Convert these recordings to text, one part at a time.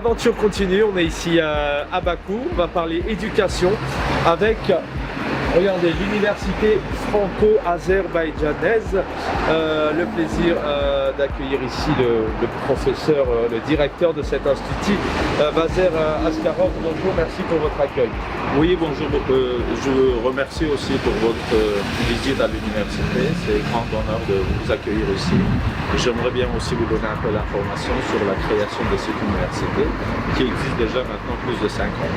L'aventure continue, on est ici à Bakou, on va parler éducation avec, regardez, l'université franco-azerbaïdjanaise. Le plaisir d'accueillir ici le professeur, le directeur de cet institut, Vaser Askarov. Bonjour, merci pour votre accueil. Oui, bonjour. Je vous remercie aussi pour votre visite à l'université. C'est un grand honneur de vous accueillir ici. J'aimerais bien aussi vous donner un peu d'informations sur la création de cette université qui existe déjà maintenant plus de 5 ans.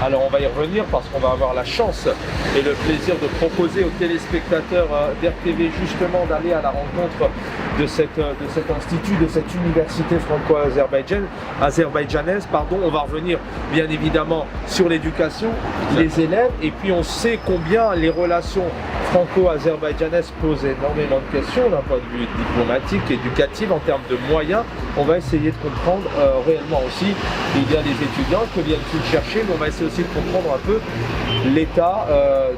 Alors on va y revenir parce qu'on va avoir la chance et le plaisir de proposer aux téléspectateurs d'RTV justement d'aller à la rencontre de cet institut, de cette université franco-azerbaïdjanaise. On va revenir bien évidemment sur l'éducation, les élèves, et puis on sait combien les relations franco-azerbaïdjanaises posent énormément de questions d'un point de vue diplomatique, éducatif, en termes de moyens. On va essayer de comprendre réellement aussi, il y a des étudiants que viennent-ils chercher, mais on va essayer aussi de comprendre un peu l'état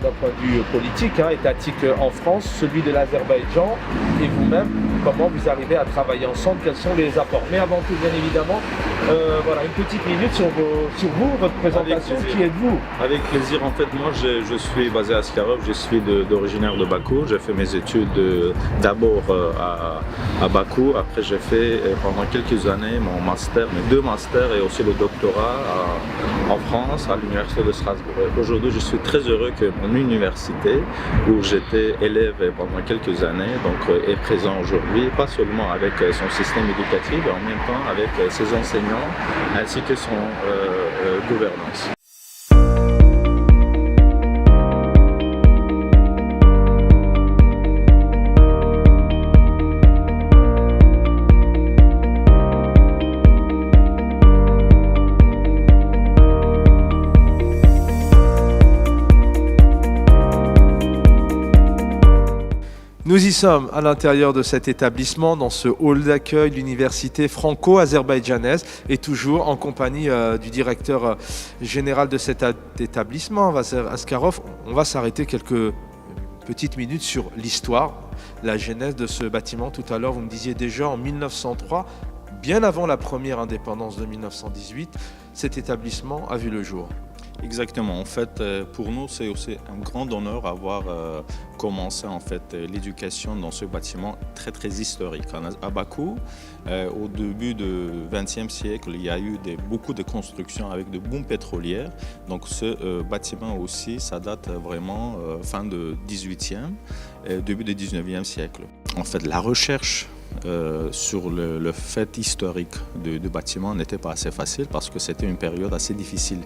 d'un point de vue politique, étatique en France, celui de l'Azerbaïdjan, et vous-même, comment vous arrivez à travailler ensemble, quels sont les apports. Mais avant tout, bien évidemment, voilà, une petite minute sur vous, votre présentation. Qui êtes-vous? Avec plaisir. En fait, moi, je suis Vaser Askarov, je suis originaire de Bakou. J'ai fait mes études d'abord à Bakou. Après, j'ai fait pendant quelques années mon master, mes 2 masters et aussi le doctorat en France, à l'université de Strasbourg. Aujourd'hui, je suis très heureux que mon université, où j'étais élève pendant quelques années, est présent aujourd'hui, pas seulement avec son système éducatif, mais en même temps avec ses enseignants ainsi que son gouvernance. Nous y sommes à l'intérieur de cet établissement, dans ce hall d'accueil de l'université franco-azerbaïdjanaise, et toujours en compagnie du directeur général de cet établissement, Vaser Askarov. On va s'arrêter quelques petites minutes sur l'histoire, la genèse de ce bâtiment. Tout à l'heure, vous me disiez déjà en 1903, bien avant la première indépendance de 1918, cet établissement a vu le jour. Exactement. En fait, pour nous, c'est aussi un grand honneur d'avoir commencé en fait l'éducation dans ce bâtiment très très historique. À Bakou, au début du XXe siècle, il y a eu beaucoup de constructions avec de booms pétrolières. Donc ce bâtiment aussi, ça date vraiment fin du XVIIIe, début du XIXe siècle. En fait, la recherche sur le fait historique du bâtiment n'était pas assez facile parce que c'était une période assez difficile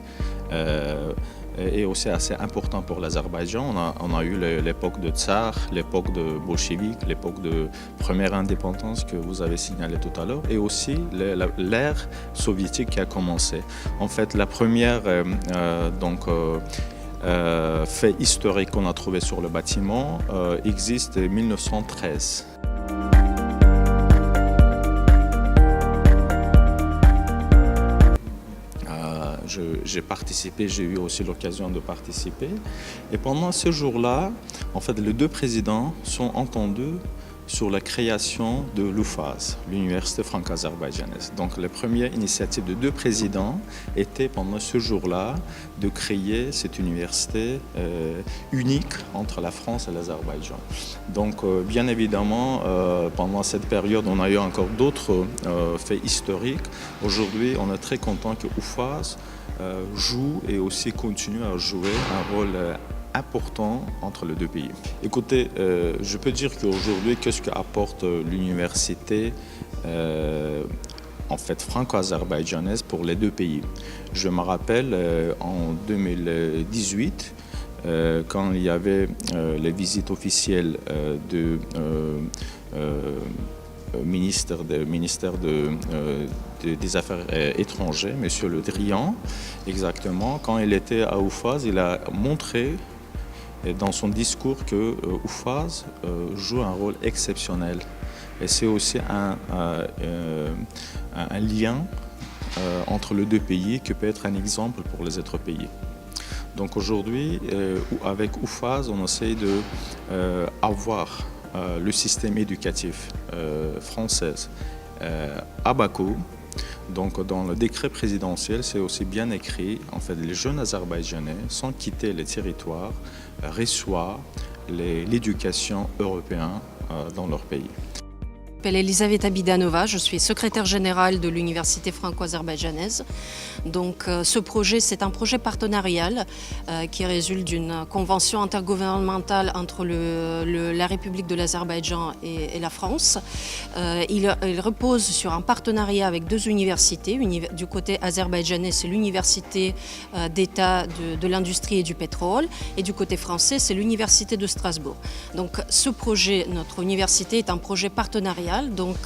et aussi assez importante pour l'Azerbaïdjan. On a eu l'époque de Tsar, l'époque de bolchevique, l'époque de première indépendance que vous avez signalé tout à l'heure, et aussi l'ère soviétique qui a commencé. En fait, la première fait historique qu'on a trouvé sur le bâtiment existe en 1913. J'ai eu aussi l'occasion de participer. Et pendant ce jour-là, en fait, les 2 présidents sont entendus sur la création de l'UFAZ, l'Université franco-azerbaïdjanaise. Donc, la première initiative de 2 présidents était pendant ce jour-là de créer cette université unique entre la France et l'Azerbaïdjan. Donc, bien évidemment, pendant cette période, on a eu encore d'autres faits historiques. Aujourd'hui, on est très content que l'UFAZ joue et aussi continue à jouer un rôle important entre les 2 pays. Écoutez, je peux dire qu'aujourd'hui, qu'est-ce qu'apporte l'université en fait franco-azerbaïdjanaise pour les 2 pays? Je me rappelle en 2018, quand il y avait les visites officielles du ministère des Affaires étrangères, M. Le Drian, exactement, quand il était à UFAZ, il a montré dans son discours que UFAZ joue un rôle exceptionnel. Et c'est aussi un lien entre les 2 pays qui peut être un exemple pour les autres pays. Donc aujourd'hui, avec UFAZ, on essaie d'avoir le système éducatif français à Bakou, Donc dans le décret présidentiel, c'est aussi bien écrit, en fait, les jeunes Azerbaïdjanais, sans quitter les territoires, reçoivent l'éducation européenne dans leur pays. Je m'appelle Elisaveta Bidanova, je suis secrétaire générale de l'Université franco-azerbaïdjanaise. Donc ce projet, c'est un projet partenarial qui résulte d'une convention intergouvernementale entre la République de l'Azerbaïdjan et la France. Il repose sur un partenariat avec deux universités. Du côté azerbaïdjanais, c'est l'Université d'État de l'industrie et du pétrole, et du côté français, c'est l'Université de Strasbourg. Donc ce projet, notre université, est un projet partenarial. Donc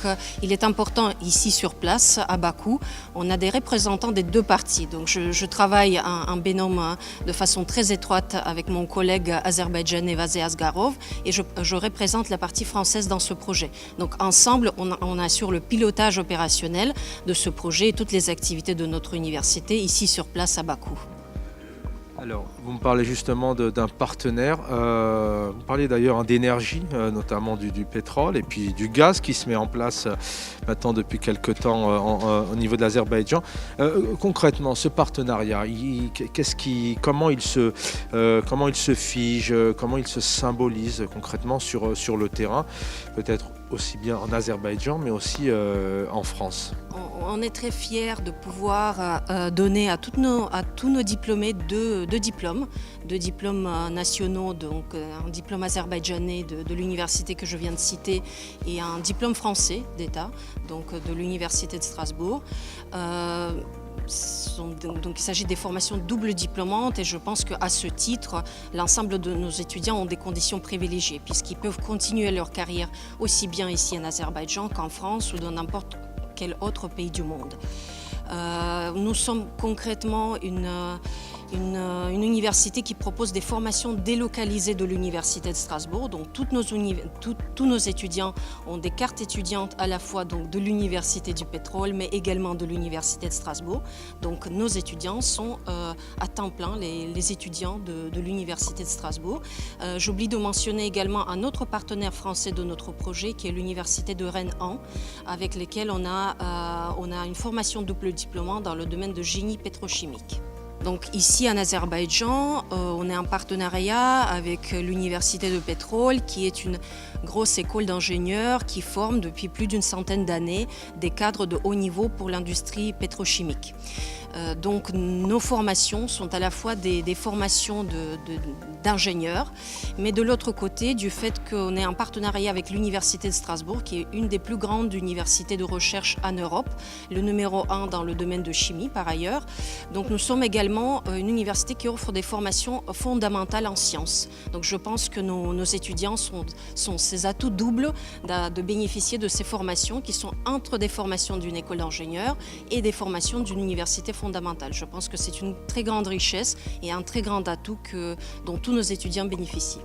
il est important ici sur place à Bakou, on a des représentants des deux parties. Donc je travaille en binôme de façon très étroite avec mon collègue azerbaïdjanais Vazé Asgarov et je représente la partie française dans ce projet. Donc ensemble on assure le pilotage opérationnel de ce projet et toutes les activités de notre université ici sur place à Bakou. Alors, vous me parlez justement d'un partenaire, vous parlez d'ailleurs d'énergie, notamment du pétrole et puis du gaz qui se met en place maintenant depuis quelques temps au niveau de l'Azerbaïdjan. Concrètement, ce partenariat, comment il se fige, comment il se symbolise concrètement sur le terrain, peut-être aussi bien en Azerbaïdjan mais aussi en France? On est très fiers de pouvoir donner à tous nos diplômés deux diplômes nationaux, donc un diplôme azerbaïdjanais de l'université que je viens de citer et un diplôme français d'État, donc de l'université de Strasbourg. Donc il s'agit des formations double diplômantes et je pense qu'à ce titre, l'ensemble de nos étudiants ont des conditions privilégiées puisqu'ils peuvent continuer leur carrière aussi bien ici en Azerbaïdjan qu'en France ou dans n'importe quel autre pays du monde. Nous sommes concrètement une université qui propose des formations délocalisées de l'université de Strasbourg. Donc tous nos étudiants ont des cartes étudiantes à la fois donc, de l'université du pétrole mais également de l'université de Strasbourg. Donc nos étudiants sont à temps plein les étudiants de l'université de Strasbourg. J'oublie de mentionner également un autre partenaire français de notre projet qui est l'université de Rennes-An avec lesquels on a une formation double diplômante dans le domaine de génie pétrochimique. Donc ici en Azerbaïdjan, on est en partenariat avec l'Université de pétrole qui est une grosse école d'ingénieurs qui forme depuis plus d'une centaine d'années des cadres de haut niveau pour l'industrie pétrochimique. Donc nos formations sont à la fois des formations d'ingénieurs, mais de l'autre côté, du fait qu'on est en partenariat avec l'Université de Strasbourg, qui est une des plus grandes universités de recherche en Europe, le numéro 1 dans le domaine de chimie par ailleurs. Donc nous sommes également une université qui offre des formations fondamentales en sciences. Donc je pense que nos étudiants sont ces atouts doubles de bénéficier de ces formations qui sont entre des formations d'une école d'ingénieurs et des formations d'une université fondamentale. Je pense que c'est une très grande richesse et un très grand atout dont tous nos étudiants bénéficient.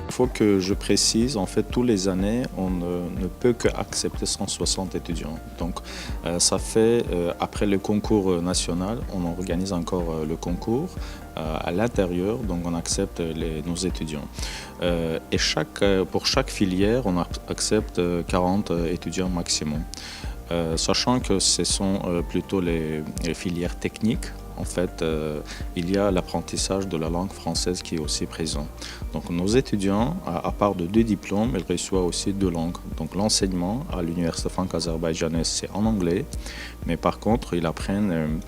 Il faut que je précise, en fait, tous les années, on ne peut qu'accepter 160 étudiants. Donc, ça fait, après le concours national, on organise encore le concours à l'intérieur, donc on accepte nos étudiants. Et pour chaque filière, on accepte 40 étudiants maximum. Sachant que ce sont plutôt les filières techniques. En fait, il y a l'apprentissage de la langue française qui est aussi présent. Donc nos étudiants, à part de 2 diplômes, ils reçoivent aussi 2 langues. Donc l'enseignement à l'université franco-azerbaïdjanaise, c'est en anglais, mais par contre, ils apprennent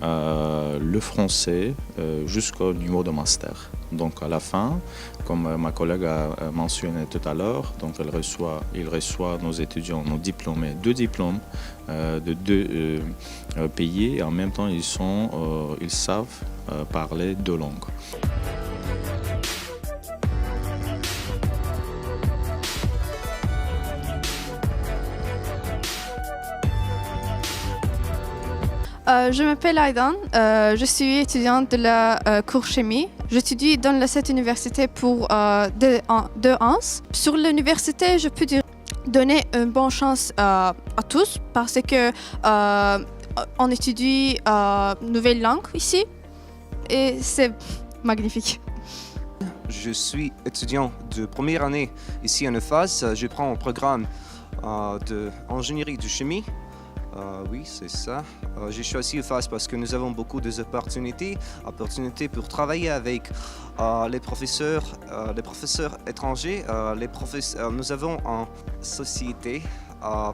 le français jusqu'au niveau de master. Donc à la fin, comme ma collègue a mentionné tout à l'heure, donc il reçoit nos étudiants, nos diplômés, 2 diplômes de 2 pays et en même temps ils savent parler 2 langues. Je m'appelle Aidan, je suis étudiante de la cours chimie. J'étudie dans cette université pour 2 ans. Sur l'université, je peux donner une bonne chance à tous parce que on étudie nouvelle langue ici et c'est magnifique. Je suis étudiant de première année ici en UFAS. Je prends un programme d'ingénierie de chimie. Oui, c'est ça. J'ai choisi UFAS parce que nous avons beaucoup d'opportunités pour travailler avec les professeurs étrangers. Nous avons une société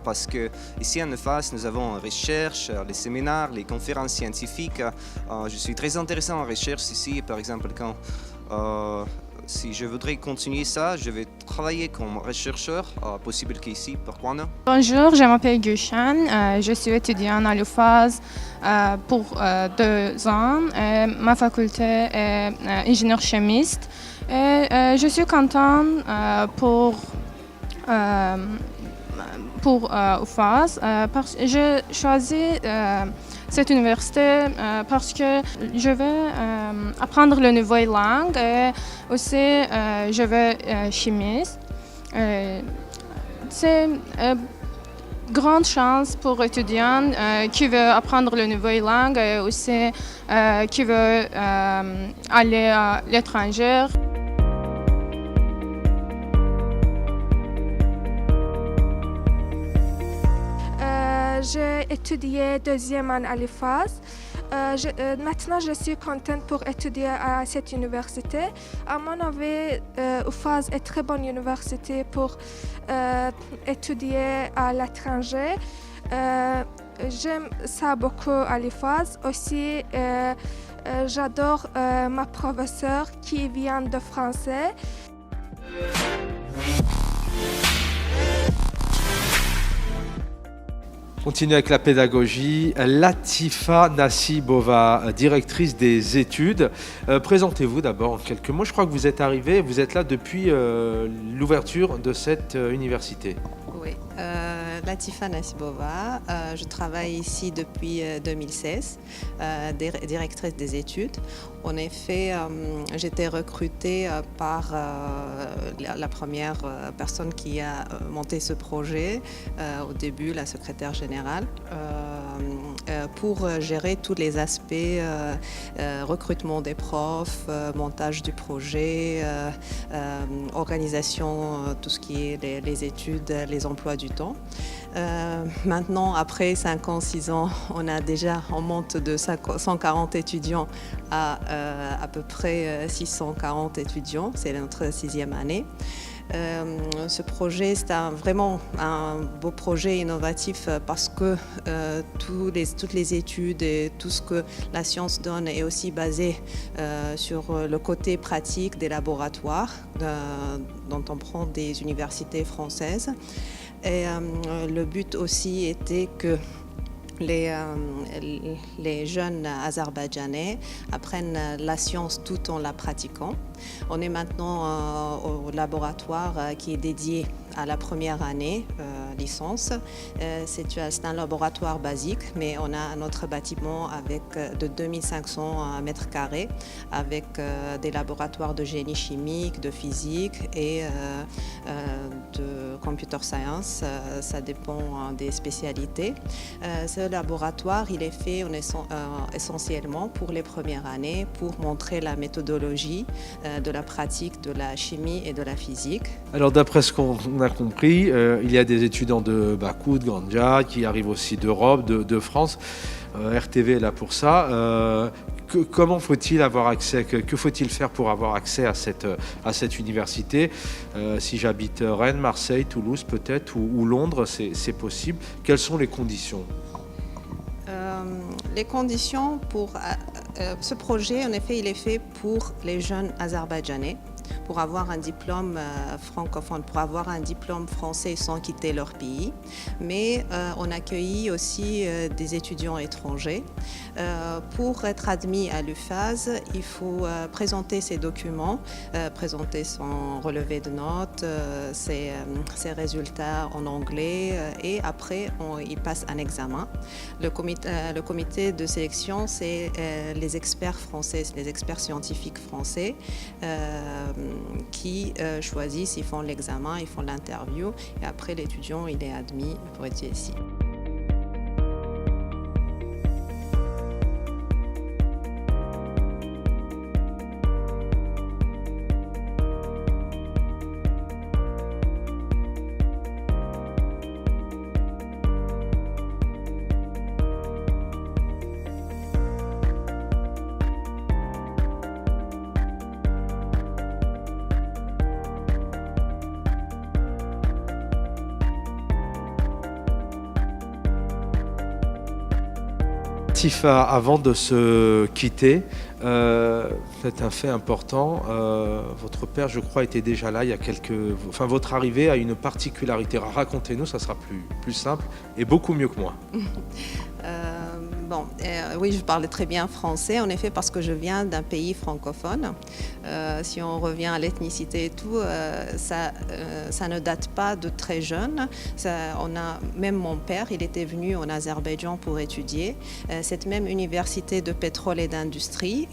parce que ici en UFAS, nous avons la recherche, les séminaires, les conférences scientifiques. Je suis très intéressé en recherche ici, par exemple, si je voudrais continuer ça, je vais travailler comme chercheur, possible qu'ici, pourquoi non? Bonjour, je m'appelle Gülşen, je suis étudiante à l'UFAS pour 2 ans. Ma faculté est ingénieur chimiste. Et je suis contente pour UFAS parce que j'ai choisi cette université parce que je veux apprendre de nouvelles langues et aussi je veux chimiste. C'est une grande chance pour étudiants qui veulent apprendre de nouvelles langues et aussi qui veulent aller à l'étranger. J'ai étudié 2e année à l'UFAS. Maintenant, je suis contente pour étudier à cette université. À mon avis, l'UFAS est une très bonne université pour étudier à l'étranger. J'aime ça beaucoup à l'UFAS. Aussi, j'adore ma professeure qui vient de français. Continue avec la pédagogie. Latifa Nassibova, directrice des études. Présentez-vous d'abord en quelques mots. Je crois que vous êtes arrivée, vous êtes là depuis l'ouverture de cette université. Oui, Latifa Nassibova, je travaille ici depuis 2016, directrice des études. En effet, j'étais recrutée par la première personne qui a monté ce projet, au début la secrétaire générale, pour gérer tous les aspects, recrutement des profs, montage du projet, organisation, tout ce qui est les études, les emplois du temps. Maintenant, après 5 ans, 6 ans, on monte de 140 étudiants à peu près 640 étudiants. C'est notre 6e année. Ce projet, c'est vraiment un beau projet innovatif parce que toutes les études et tout ce que la science donne est aussi basé sur le côté pratique des laboratoires dont on prend des universités françaises. Et le but aussi était que les jeunes azerbaïdjanais apprennent la science tout en la pratiquant. On est maintenant au laboratoire qui est dédié à la première année licence. C'est un laboratoire basique, mais on a notre bâtiment avec de 2500 mètres carrés avec des laboratoires de génie chimique, de physique et de computer science. Ça dépend des spécialités. Ce laboratoire, il est fait essentiellement pour les premières années pour montrer la méthodologie de la pratique de la chimie et de la physique. Alors d'après ce qu'on a compris, il y a des étudiants de Bakou, de Gandja, qui arrivent aussi d'Europe, de France. RTV est là pour ça. Comment faut-il avoir accès, que faut-il faire pour avoir accès à cette université? Si j'habite Rennes, Marseille, Toulouse peut-être, ou Londres, c'est possible. Quelles sont les conditions? Les conditions pour ce projet, en effet, il est fait pour les jeunes azerbaïdjanais, pour avoir un diplôme francophone, pour avoir un diplôme français sans quitter leur pays. Mais on accueille aussi des étudiants étrangers. Pour être admis à l'UFAS, il faut présenter ses documents, présenter son relevé de notes, ses résultats en anglais et après il passe un examen. Le comité de sélection, c'est les experts français, les experts scientifiques français qui choisissent, ils font l'examen, ils font l'interview et après l'étudiant il est admis pour être ici. Latifa, avant de se quitter, c'est un fait important. Votre père, je crois, était déjà là il y a votre arrivée a une particularité. Racontez-nous, ça sera plus simple et beaucoup mieux que moi. Oui, je parle très bien français, en effet, parce que je viens d'un pays francophone. Si on revient à l'ethnicité et tout, ça ne date pas de très jeune. Même mon père, il était venu en Azerbaïdjan pour étudier. Cette même université de pétrole et d'industrie,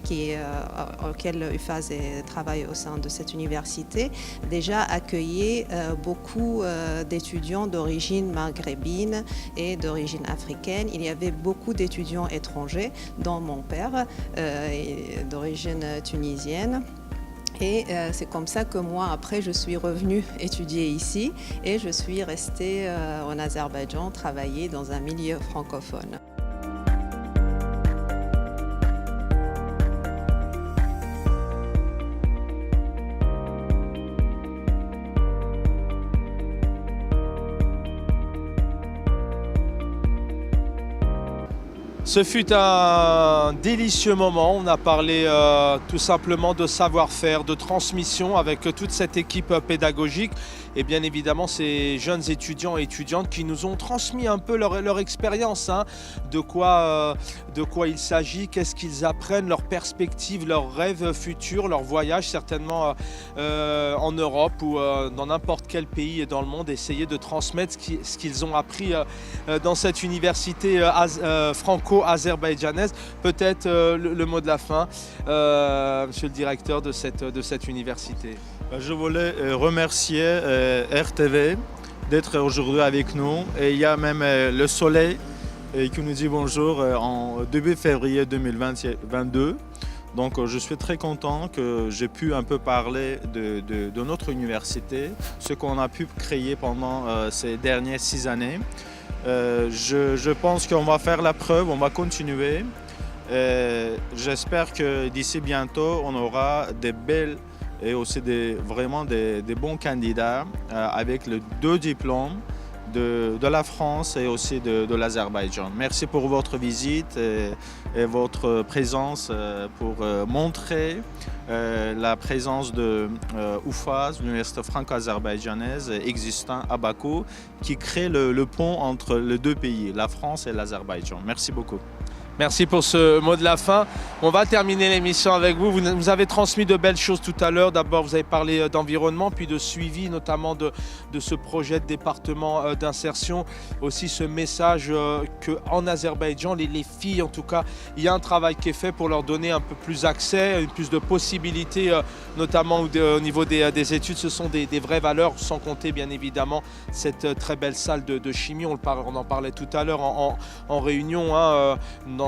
auquel UFAS travaille au sein de cette université, déjà accueillait beaucoup d'étudiants d'origine maghrébine et d'origine africaine. Il y avait beaucoup d'étudiants étrangers, dont mon père, d'origine tunisienne. Et c'est comme ça que moi, après, je suis revenue étudier ici et je suis restée en Azerbaïdjan, travailler dans un milieu francophone. Ce fut un délicieux moment. On a parlé tout simplement de savoir-faire, de transmission avec toute cette équipe pédagogique et bien évidemment ces jeunes étudiants et étudiantes qui nous ont transmis un peu leur expérience, hein, de quoi il s'agit, qu'est-ce qu'ils apprennent, leurs perspectives, leurs rêves futurs, leurs voyages certainement en Europe ou dans n'importe quel pays dans le monde, essayer de transmettre ce qu'ils ont appris dans cette université franco-azerbaïdjanaise. Peut-être le mot de la fin, monsieur le directeur de cette université. Je voulais remercier RTV d'être aujourd'hui avec nous. Et il y a même le soleil qui nous dit bonjour en début février 2022. Donc je suis très content que j'ai pu un peu parler de notre université, ce qu'on a pu créer pendant ces dernières 6 années. Je pense qu'on va faire la preuve, on va continuer. J'espère que d'ici bientôt, on aura des belles et aussi vraiment des bons candidats avec les 2 diplômes de la France et aussi de l'Azerbaïdjan. Merci pour votre visite et votre présence pour montrer la présence de UFAS, l'Université franco-azerbaïdjanaise existant à Bakou, qui crée le pont entre les 2 pays, la France et l'Azerbaïdjan. Merci beaucoup. Merci pour ce mot de la fin. On va terminer l'émission avec vous. Vous avez transmis de belles choses tout à l'heure. D'abord, vous avez parlé d'environnement, puis de suivi, notamment de ce projet de département d'insertion. Aussi ce message qu'en Azerbaïdjan, les filles, en tout cas, il y a un travail qui est fait pour leur donner un peu plus accès, plus de possibilités, notamment au niveau des études. Ce sont des vraies valeurs, sans compter bien évidemment cette très belle salle de chimie. On en parlait tout à l'heure en réunion, hein,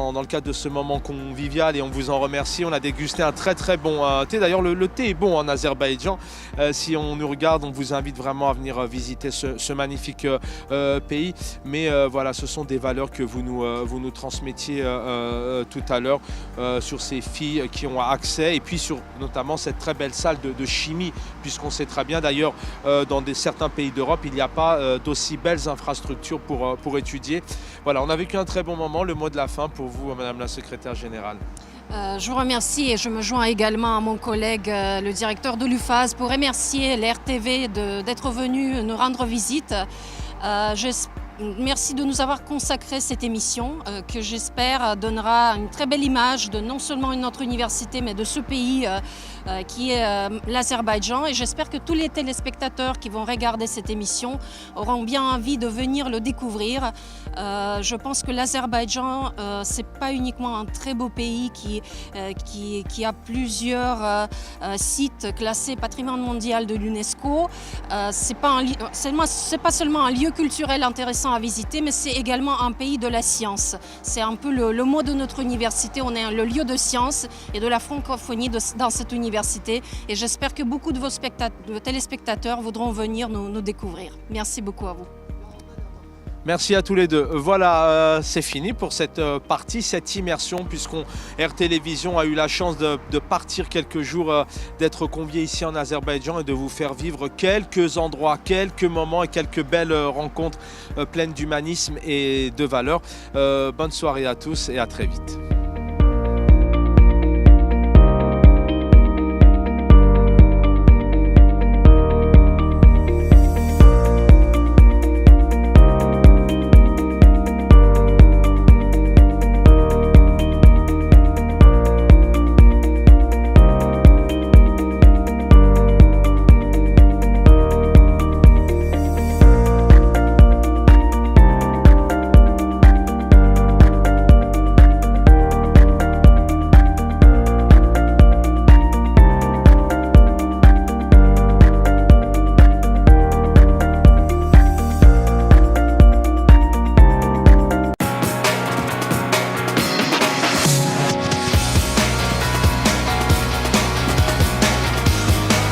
dans le cadre de ce moment convivial, et on vous en remercie. On a dégusté un très très bon thé. D'ailleurs, le thé est bon en Azerbaïdjan. Si on nous regarde, on vous invite vraiment à venir visiter ce magnifique pays. Mais voilà, ce sont des valeurs que vous nous transmettiez tout à l'heure sur ces filles qui ont accès, et puis sur notamment cette très belle salle de chimie, puisqu'on sait très bien d'ailleurs dans certains pays d'Europe, il n'y a pas d'aussi belles infrastructures pour étudier. Voilà, on a vécu un très bon moment. Le mot de la fin pour vous, Madame la Secrétaire Générale. Je vous remercie et je me joins également à mon collègue, le directeur de l'UFAS, pour remercier l'RTV d'être venu nous rendre visite. Merci de nous avoir consacré cette émission que j'espère donnera une très belle image de non seulement notre université mais de ce pays qui est l'Azerbaïdjan, et j'espère que tous les téléspectateurs qui vont regarder cette émission auront bien envie de venir le découvrir. Je pense que l'Azerbaïdjan, c'est pas uniquement un très beau pays qui a plusieurs sites classés patrimoine mondial de l'UNESCO. C'est pas seulement un lieu culturel intéressant à visiter, mais c'est également un pays de la science. C'est un peu le mot de notre université. On est le lieu de science et de la francophonie dans cette université, et j'espère que beaucoup de vos téléspectateurs voudront venir nous découvrir. Merci beaucoup à vous. Merci à tous les deux. Voilà, c'est fini pour cette partie, cette immersion, puisqu'on Air Télévision a eu la chance de partir quelques jours, d'être convié ici en Azerbaïdjan et de vous faire vivre quelques endroits, quelques moments et quelques belles rencontres pleines d'humanisme et de valeurs. Bonne soirée à tous et à très vite.